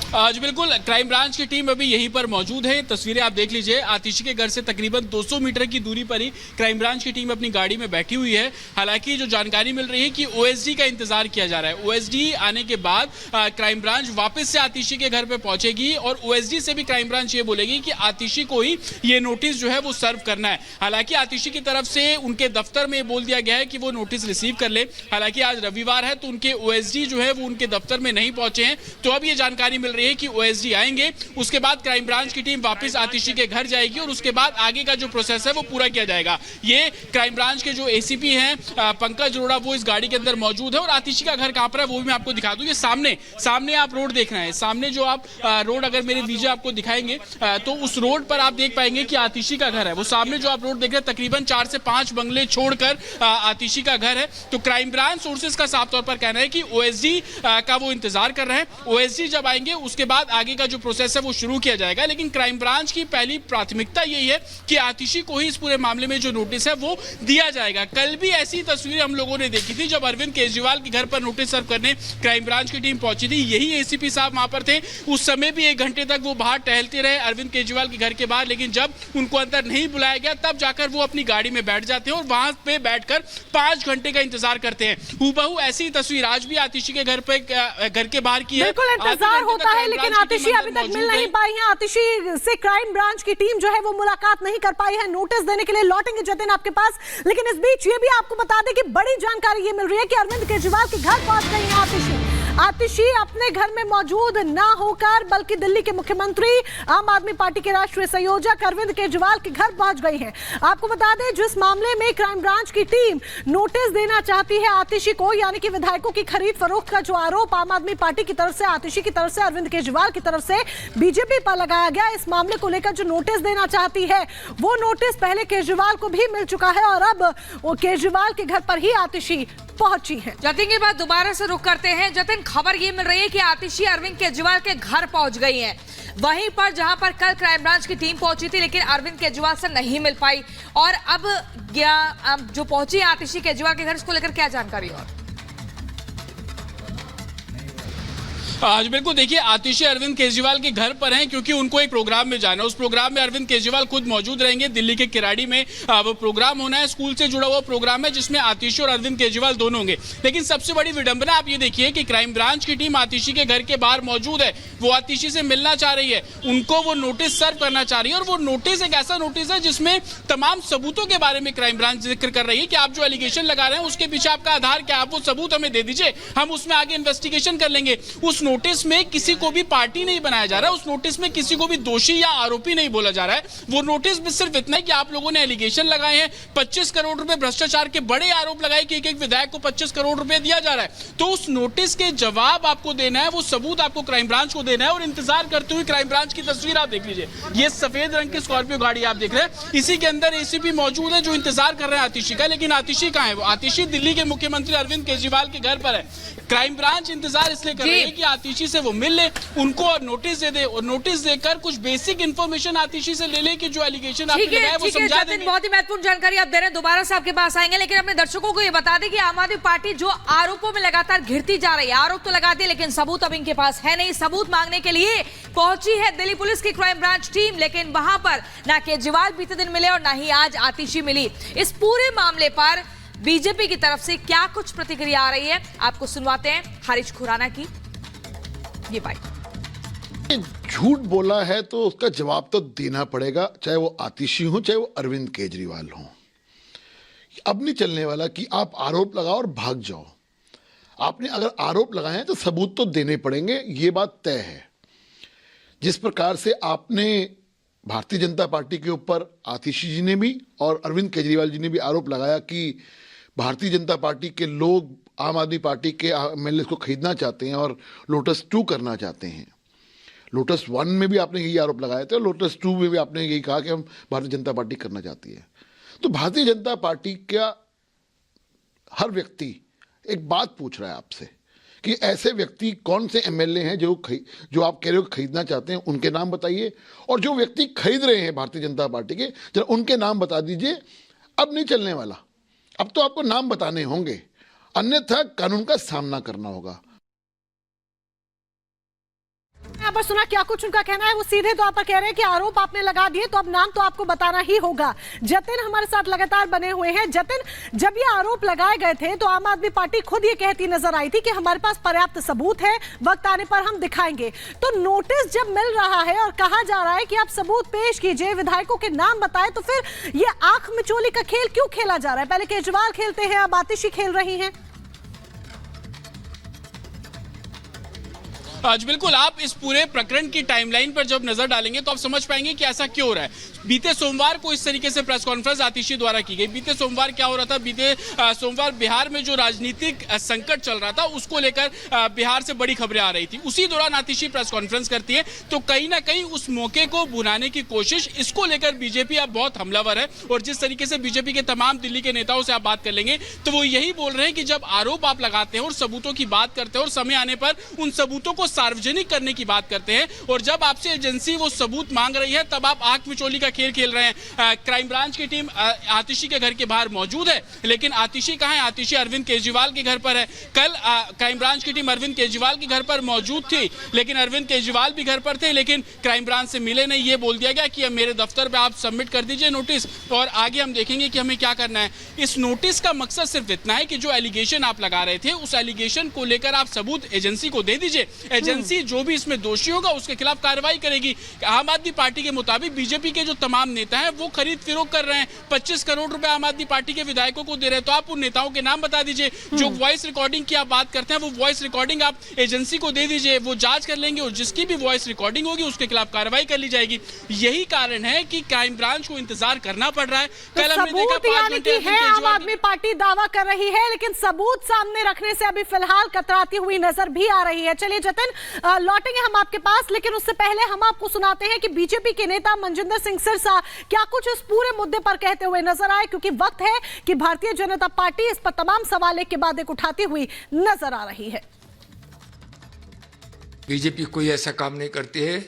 आज बिल्कुल crime branch की टीम अभी यहीं पर मौजूद है। तस्वीरें आप देख लीजिए। आतिशी के घर से तकरीबन 200 मीटर की दूरी पर ही क्राइम ब्रांच की टीम अपनी गाड़ी में बैठी हुई है। हालांकि जो जानकारी मिल रही है कि ओएसडी का इंतजार किया जा रहा है। ओएसडी आने के बाद क्राइम ब्रांच वापस से आतिशी के घर पे पहुंचेगी और ओएसडी से भी क्राइम ब्रांच ये बोलेगी कि आतिशी को ही ये नोटिस जो है वो सर्व करना है। हालांकि आतिशी की तरफ से उनके दफ्तर में बोल दिया गया है कि वो नोटिस रिसीव कर ले। हालांकि आज रविवार है तो उनके ओएसडी जो है वो उनके दफ्तर में नहीं पहुंचे हैं। तो अब ये जानकारी मिल रही है कि ओएसडी आएंगे, उसके बाद क्राइम ब्रांच की टीम वापस आतिशी के घर जाएगी और उसके बाद आगे का जो प्रोसेस है वो पूरा किया जाएगा। ये क्राइम ब्रांच के जो एसीपी हैं पंकज अरोड़ा वो इस गाड़ी के अंदर मौजूद है। और आतिशी का घर कहां पर है वो भी मैं आपको दिखा दूं। ये सामने आप रोड देख रहे हैं। सामने जो आप रोड अगर मेरे वीडियो आपको दिखाएंगे तो उस रोड पर आप देख पाएंगे कि आतिशी का घर है। वो सामने जो आप रोड देख रहे हैं तकरीबन 4 से 5 बंगले छोड़कर आतिशी का घर है। तो क्राइम ब्रांच सोर्सेज का साफ तौर पर कहना है कि ओएसडी का वो इंतजार कर रहे हैं। ओएसडी जब आएंगे उसके बाद आगे का जो प्रोसेस है वो शुरू किया जाएगा। लेकिन क्राइम ब्रांच की पहली प्राथमिकता यही है कि आतिशी को ही इस पूरे मामले में जो नोटिस है वो दिया जाएगा। कल भी ऐसी तस्वीरें हम लोगों ने देखी थी जब अरविंद केजरीवाल के घर पर नोटिस सर्व करने क्राइम ब्रांच की टीम पहुंची थी। यही एसीपी साहब वहां पर थे। उस समय भी 1 घंटे तक वो बाहर टहलते रहे अरविंद केजरीवाल के घर के बाहर। लेकिन जब उनको अंदर नहीं बुलाया गया तब जाकर वो अपनी गाड़ी में बैठ जाते हैं और वहां पे बैठकर 5 घंटे का इंतजार करते हैं। हूबहू ऐसी तस्वीर आज भी आतिशी के घर के बाहर की है। बिल्कुल इंतजार होता है लेकिन आतिशी अभी तक मिल नहीं पाई है। आतिशी से क्राइम ब्रांच की टीम जो है वो मुलाकात नहीं कर पाई है। नोटिस देने के लिए लौटेंगे जतिन आपके पास। लेकिन इस बीच ये भी आपको बता दें कि बड़ी जानकारी ये मिल रही है कि अरविंद केजरीवाल के घर पहुंच गई है आतिशी अपने घर में मौजूद ना होकर बल्कि दिल्ली के मुख्यमंत्री आम आदमी पार्टी के राष्ट्रीय संयोजक अरविंद केजरीवाल के घर पहुंच गई हैं। आपको बता दें जिस मामले में क्राइम ब्रांच की टीम नोटिस देना चाहती है आतिशी को, यानी कि विधायकों की खरीद फरोख्त का जो आरोप आम आदमी पार्टी की तरफ से, आतिशी की तरफ से, अरविंद केजरीवाल की तरफ से बीजेपी पर लगाया गया, इस मामले को लेकर जो नोटिस देना चाहती है वो नोटिस पहले केजरीवाल को भी मिल चुका है और अब वो केजरीवाल के घर पर ही आतिशी पहुंची है। जतिन के बाद दोबारा से रुक करते हैं। जतिन, खबर ये मिल रही है कि आतिशी अरविंद केजरीवाल के घर पहुंच गई हैं, वहीं पर जहां पर कल क्राइम ब्रांच की टीम पहुंची थी लेकिन अरविंद केजरीवाल से नहीं मिल पाई। और अब जो पहुंची आतिशी केजरीवाल के घर, इसको लेकर क्या जानकारी? और आज बिल्कुल देखिए आतिशी अरविंद केजरीवाल के घर पर हैं क्योंकि उनको एक प्रोग्राम में जाना है। उस प्रोग्राम में अरविंद केजरीवाल खुद मौजूद रहेंगे। दिल्ली के किराड़ी में वो प्रोग्राम होना है। स्कूल से जुड़ा हुआ प्रोग्राम है जिसमें आतिशी और अरविंद केजरीवाल दोनों होंगे। लेकिन सबसे बड़ी विडंबना आप ये देखिए कि क्राइम ब्रांच की टीम आतिशी के घर के बाहर मौजूद है। वो आतिशी से मिलना चाह रही है, उनको वो नोटिस सर्व करना चाह रही है। और वो नोटिस एक ऐसा नोटिस है जिसमें तमाम सबूतों के बारे में क्राइम ब्रांच जिक्र कर रही है कि आप जो एलिगेशन लगा रहे हैं उसके पीछे आपका आधार क्या, आप वो सबूत हमें दे दीजिए, हम उसमें आगे इन्वेस्टिगेशन कर लेंगे। उस नोटिस में किसी को भी पार्टी नहीं बनाया जा रहा है। उस नोटिस में किसी को भी दोषी या आरोपी नहीं बोला जा रहा है। वो नोटिस में सिर्फ इतना है कि आप लोगों ने एलिगेशन लगाए हैं, 25 करोड़ रुपए भ्रष्टाचार के बड़े आरोप लगाए कि एक विधायक को 25 करोड़ रुपए दिया जा रहा है। तो उस नोटिस के जवाब आपको देना है, वो सबूत आपको क्राइम ब्रांच को देना है। और इंतजार करते हुए क्राइम ब्रांच की तस्वीर आप देख लीजिए। ये सफेद रंग की स्कॉर्पियो गाड़ी आप देख रहे हैं, इसी के अंदर एसीपी मौजूद है जो इंतजार कर रहे हैं आतिशी का। लेकिन आतिशी कहां है? वो आतिशी दिल्ली के मुख्यमंत्री अरविंद केजरीवाल के घर पर है। क्राइम ब्रांच इंतजार इसलिए कर रही है कि आतिशी से वो मिल ले, उनको नोटिस दे दे और नोटिस देकर कुछ बेसिक इंफॉर्मेशन आतिशी से ले ले कि जो एलिगेशन आपने लगाया वो समझा देंगे। बहुत ही महत्वपूर्ण जानकारी आप दे रहे हैं। दोबारा से आपके पास आएंगे लेकिन अपने दर्शकों को ये बता दें कि आम आदमी पार्टी जो आरोपों में लगातार घिरती जा रही है, आरोप तो लगा दिए लेकिन सबूत अब इनके पास है नहीं। सबूत मांगने के लिए पहुंची है दिल्ली पुलिस की क्राइम ब्रांच टीम, लेकिन वहां पर ना केजरीवाल बीते दिन मिले और ना ही आज आतिशी मिली। इस पूरे मामले पर बीजेपी की तरफ से क्या कुछ प्रतिक्रिया आ रही है आपको सुनवाते हैं हारिश खुराना की ये बात। झूठ बोला है तो उसका जवाब तो देना पड़ेगा, चाहे वो आतिशी हो चाहे वो अरविंद केजरीवाल हो। अब नहीं चलने वाला कि आप आरोप लगाओ और भाग जाओ। आपने अगर आरोप लगाए हैं तो सबूत तो देने पड़ेंगे, ये बात तय है। जिस प्रकार से आपने भारतीय जनता पार्टी के ऊपर आतिशी जी ने भी और अरविंद केजरीवाल जी ने भी आरोप लगाया कि भारतीय जनता पार्टी के लोग आम आदमी पार्टी के एमएलए को खरीदना चाहते हैं और लोटस 2 करना चाहते हैं। लोटस 1 में भी आपने यही आरोप लगाए थे और लोटस 2 में भी आपने यही कहा कि हम भारतीय जनता पार्टी करना चाहती है। तो भारतीय जनता पार्टी का हर व्यक्ति एक बात पूछ रहा है आपसे कि ऐसे व्यक्ति कौन से एमएलए हैं जो आप कह रहे हो खरीदना चाहते हैं, उनके नाम बताइए। और जो व्यक्ति खरीद रहे हैं भारतीय जनता पार्टी के, जरा उनके नाम बता दीजिए। अब नहीं चलने वाला, अब तो आपको नाम बताने होंगे, अन्यथा कानून का सामना करना होगा। यहाँ पर सुना क्या कुछ उनका कहना है। वो सीधे तौर पर कह रहे हैं कि आरोप आपने लगा दिए तो अब नाम तो आपको बताना ही होगा। जतिन हमारे साथ लगातार बने हुए हैं। जतिन, जब ये आरोप लगाए गए थे तो आम आदमी पार्टी खुद ये कहती नजर आई थी कि हमारे पास पर्याप्त सबूत है, वक्त आने पर हम दिखाएंगे। तो नोटिस जब मिल रहा है और कहा जा रहा है कि आप सबूत पेश कीजिए, विधायकों के नाम बताएं, तो फिर ये आंख मिचोली का खेल क्यों खेला जा रहा है? पहले केजरीवाल खेलते हैं, अब आतिशी खेल रही हैं। आज बिल्कुल आप इस पूरे प्रकरण की टाइमलाइन पर जब नजर डालेंगे तो आप समझ पाएंगे कि ऐसा क्यों हो रहा है। बीते सोमवार को इस तरीके से प्रेस कॉन्फ्रेंस आतिशी द्वारा की गई। बीते सोमवार क्या हो रहा था? बीते सोमवार बिहार में जो राजनीतिक संकट चल रहा था उसको लेकर बिहार से बड़ी खबरें आ रही थी। उसी दौरान आतिशी प्रेस कॉन्फ्रेंस करती है, तो कहीं ना कहीं उस मौके को भुनाने की कोशिश, इसको लेकर बीजेपी अब बहुत हमलावर है। और जिस तरीके से बीजेपी के तमाम दिल्ली के नेताओं से आप बात कर लेंगे तो वो यही बोल रहे हैं कि जब आरोप आप लगाते हैं और सबूतों की बात करते हैं और समय आने पर उन सबूतों को सार्वजनिक करने की बात करते हैं, और जब आपसे एजेंसी वो सबूत मांग रही है तब आप आंख मिचोली का खेल खेल रहे हैं। क्राइम ब्रांच की टीम आतिशी के घर के बाहर मौजूद है, लेकिन आतिशी कहां है? आतिशी अरविंद केजरीवाल के घर पर है। कल क्राइम ब्रांच की टीम अरविंद केजरीवाल के घर पर मौजूद थी, लेकिन अरविंद केजरीवाल भी घर पर थे, लेकिन क्राइम ब्रांच से मिले नहीं। ये बोल दिया गया कि अब मेरे दफ्तर पे आप सबमिट कर दीजिए नोटिस, और आगे हम देखेंगे कि हमें क्या करना है। इस नोटिस का मकसद सिर्फ इतना है कि जो एलिगेशन आप लगा रहे थे उस एलिगेशन को लेकर आप सबूत एजेंसी को दे दीजिए। एजेंसी जो भी इसमें दोषी होगा उसके खिलाफ कार्रवाई करेगी। आम आदमी पार्टी के मुताबिक बीजेपी के जो तमाम नेता हैं वो खरीद फरोख्त कर रहे हैं, 25 करोड़ रुपए आम आदमी पार्टी के विधायकों को दे रहे हैं। तो आप उन नेताओं के नाम बता दीजिए। जो वॉइस रिकॉर्डिंग की आप बात करते हैं वो वॉइस रिकॉर्डिंग आप एजेंसी को दे दीजिए, वो जांच कर लेंगे और जिसकी भी वॉइस रिकॉर्डिंग होगी उसके खिलाफ कार्रवाई कर ली जाएगी। यही कारण है कि क्राइम ब्रांच को इंतजार करना पड़ रहा है। कल हमने देखा 5 घंटे आम आदमी पार्टी दावा कर रही है, लेकिन सबूत सामने रखने से अभी फिलहाल कतराती हुई नजर भी आ रही है। चलिए जतिन, लौटेंगे हम आपके पास, लेकिन उससे पहले हम आपको सुनाते हैं कि बीजेपी के नेता मनजिंदर सिंह सिरसा क्या कुछ इस पूरे मुद्दे पर कहते हुए नजर आए, क्योंकि वक्त है कि भारतीय जनता पार्टी इस पर तमाम सवाल एक के बाद एक उठाती हुई नजर आ रही है। बीजेपी कोई ऐसा काम नहीं करती है,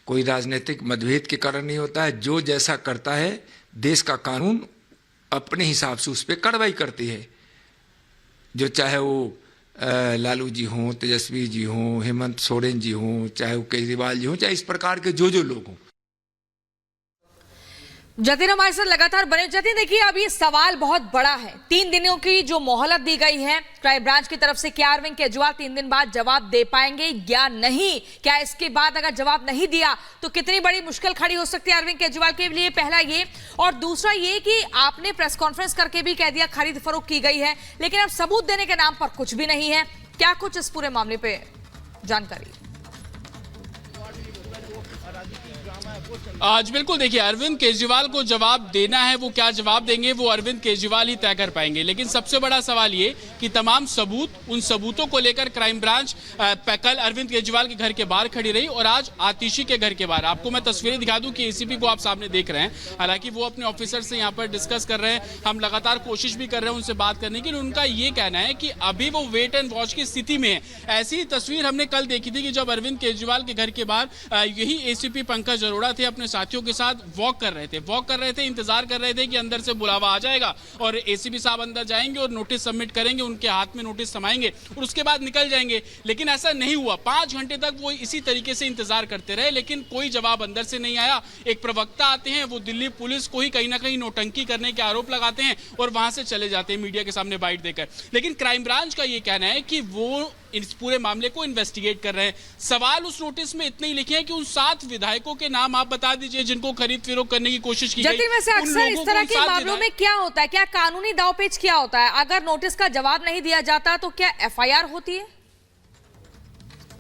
कोई राजनीतिक मतभेद के कारण नहीं होता है। जो जैसा करता है देश का कानून अपने हिसाब से उस पर कार्रवाई करती है। जो चाहे वो लालू जी हों, तेजस्वी जी हों, हेमंत सोरेन जी हों, चाहे वो केजरीवाल जी हों, चाहे इस प्रकार के जो लोग हों। जतिन हमारे साथ लगातार बने। जतिन देखिए, अब ये सवाल बहुत बड़ा है। 3 दिनों की जो मोहलत दी गई है क्राइम ब्रांच की तरफ से, क्या अरविंद केजरीवाल 3 दिन बाद जवाब दे पाएंगे या नहीं? क्या इसके बाद अगर जवाब नहीं दिया तो कितनी बड़ी मुश्किल खड़ी हो सकती है अरविंद केजरीवाल के लिए? पहला ये, और दूसरा ये कि आपने प्रेस कॉन्फ्रेंस करके भी कह दिया खरीद फरोख्त की गई है, लेकिन अब सबूत देने के नाम पर कुछ भी नहीं है। क्या कुछ इस पूरे मामले पे जानकारी? आज बिल्कुल देखिए, अरविंद केजरीवाल को जवाब देना है, वो क्या जवाब देंगे वो अरविंद केजरीवाल ही तय कर पाएंगे। लेकिन सबसे बड़ा सवाल ये कि तमाम सबूत, उन सबूतों को लेकर क्राइम ब्रांच कल अरविंद केजरीवाल के घर के बाहर खड़ी रही और आज आतिशी के घर के बाहर। आपको मैं तस्वीरें दिखा दूं कि एसीपी को आप सामने देख रहे हैं, हालांकि वो अपने ऑफिसर से यहाँ पर डिस्कस कर रहे हैं। हम लगातार कोशिश भी कर रहे हैं उनसे बात करने की। उनका ये कहना है कि अभी वो वेट एंड वॉच की स्थिति में है। ऐसी तस्वीर हमने कल देखी थी कि जब अरविंद केजरीवाल के घर के बाहर यही एसीपी पंकज अरोड़ा थे, अपने साथियों के साथ वॉक कर रहे थे, इंतजार कर रहे थे कि अंदर से बुलावा आ जाएगा और एसीपी साहब अंदर जाएंगे और नोटिस सबमिट करेंगे, उनके हाथ में नोटिस थमाएंगे और उसके बाद निकल जाएंगे। लेकिन ऐसा नहीं हुआ। 5 घंटे तक वो इसी तरीके से इंतजार करते रहे, लेकिन कोई जवाब अंदर से नहीं आया। एक प्रवक्ता आते हैं, वो दिल्ली पुलिस को ही कहीं ना कहीं नौटंकी करने के आरोप लगाते हैं और वहां से चले जाते हैं मीडिया के सामने बाइट देकर। लेकिन क्राइम ब्रांच का ये कहना है कि वो इस पूरे मामले को इन्वेस्टिगेट कर रहे हैं। सवाल उस नोटिस में इतने ही लिखे हैं कि उन 7 विधायकों के नाम आप बता दीजिए जिनको खरीद फरोख्त करने की कोशिश की गई। जतिन, वैसे अक्सर इस तरह के मामलों में क्या होता है, क्या कानूनी दांवपेच क्या होता है? अगर नोटिस का जवाब नहीं दिया जाता तो क्या एफआईआर होती है?